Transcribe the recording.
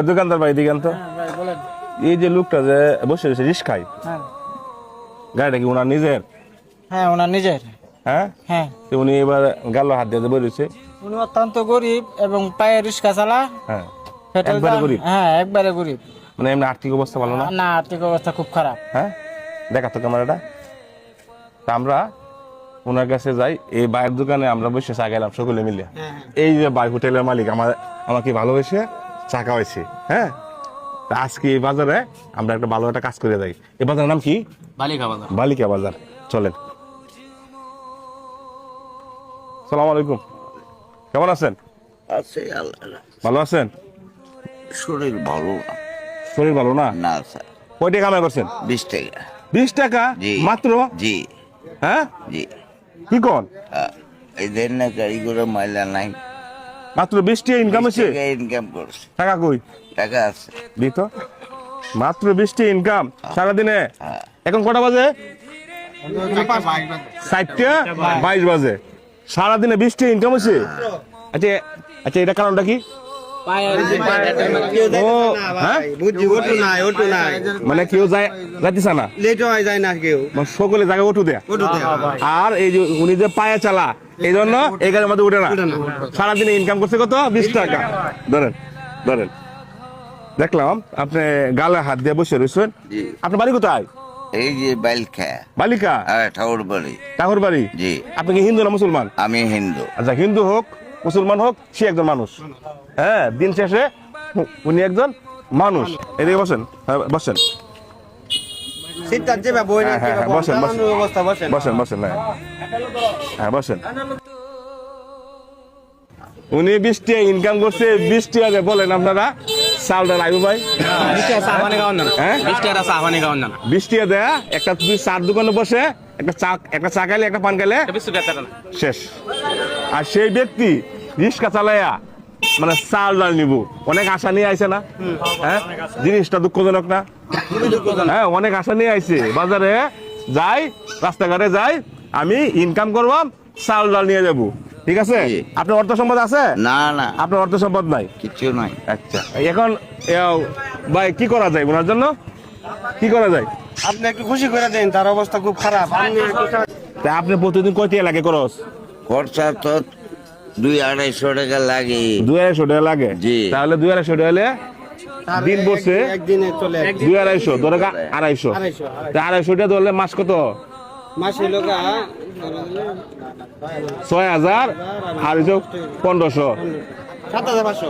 দোকানদার ভাই দিগান তো এই যে লোকটা যে বসে রয়েছে রিস্কায়, গাড়িটা কি ওনার নিজের? হ্যাঁ ওনার নিজের। হ্যাঁ হ্যাঁ উনি এবার গাল হাত দিয়ে বেরিয়েছে। উনি অত্যন্ত গরিব এবং পায়ে রিক্সা চালা। হ্যাঁ পেট্রোল একবারে গরিব? হ্যাঁ একবারে গরিব। মানে এমনি আর্থিক অবস্থা ভালো না? না আর্থিক অবস্থা খুব খারাপ। হ্যাঁ দেখা তো ক্যামেরাটা। তা আমরা ওনার কাছে যাই, এই বাইরের দোকানে আমরা বসে চা গেলাম সকলে মিলে। এই যে বাই হোটেলের মালিক আমাকে ভালোবেসে চা খাওয়াইছে। হ্যাঁ তা আজকে এই বাজারে আমরা একটা ভালো একটা কাজ করে যাই। এই বাজারের নাম কি? বালিকা বাজার। বালিকা বাজার। চলেন। সালাম আলাইকুম, কেমন আছেন? আছে আল্লাহ। ভালো আছেন? শরীর ভালো না। শরীর ভালো না? না স্যার। কয়টা কামাই করছেন? 20 টাকা। 20 টাকা জি মাত্র? জি হ্যাঁ জি। কি কোন? এই দেন না গাড়ি করে মাইলা নাই। মাত্র 20 টাকা ইনকাম হচ্ছে? ইনকাম করছে। টাকা কই? টাকা আছে। দিত মাত্র 20 টাকা ইনকাম সারাদিনে। এখন কটা বাজে? 4:22 বাজে। সারাদিনে 20 টাকা ইনকাম হচ্ছে? আচ্ছা আচ্ছা, এটা কারণটা কি? ও হ্যাঁ মানে কেউ যাইতেছে না, মানে সকলে জায়গায় ওঠু দেয়। আর এই যে উনি যে পায়ে চালা, এই জন্য এই গাড়ির মধ্যে উঠে না। সারাদিনে ইনকাম করছে কত? 20 টাকা। ধরেন ধরেন, দেখলাম আপনি গালে হাত দিয়ে বসে রয়েছেন। আপনার বাড়ি কোথায়? এই যে বালিকা। বালিকা? ঠাকুর বাড়ি। ঠাকুর বাড়ি? জি। আপনি কি হিন্দু না মুসলমান? আমি হিন্দু। আচ্ছা, হিন্দু হোক মুসলমান হোক, সে একজন মানুষ। হ্যাঁ দিন শেষে উনি একজন মানুষ। এদিকে বসেন, হ্যাঁ বসেন। বসেন বসেন বসেন বসেন, হ্যাঁ বসেন। উনি 20 টাকা ইনকাম করছে। 20 টাকা বলেন আপনারা চালটা লাগবে ভাই? 20 টাকা দেয়া একটা তুমি চার দোকানে বসে একটা চা খাইলে একটা পান খাইলে শেষ। আর সেই ব্যক্তি রিক্সা চালাইয়া মানে চাল ডাল নিব, অনেক আশা নিয়ে আইছে না? হ্যাঁ জিনিসটা দুঃখজনক না? হ্যাঁ অনেক আশা নিয়ে আইছে, বাজারে যাই রাস্তাঘাটে যাই, আমি ইনকাম করবাম, চাল ডাল নিয়ে যাবো। ঠিক আছে? আপনার অর্থ সম্পদ আছে? না না, আপনার অর্থ সম্পদ নাই? কিছু নাই। আচ্ছা, এখন ভাই কি করা যায় ওনার জন্য? কি করা যায়? আপনি একটু খুশি করে দেন, তার অবস্থা খুব খারাপ। তা আপনি প্রতিদিন কয় টাকা লাগে খরচ? খরচা তো 200-250 টাকা লাগে। 200-250 টাকা লাগে? জি। তাহলে 200-250 টাকা হলে দিন বসে একদিনে চলে 200-250 ধরে 250। 250 টাকা ধরলে মাস কত? মাসে লোকা 6000 আর 1500। 7,500।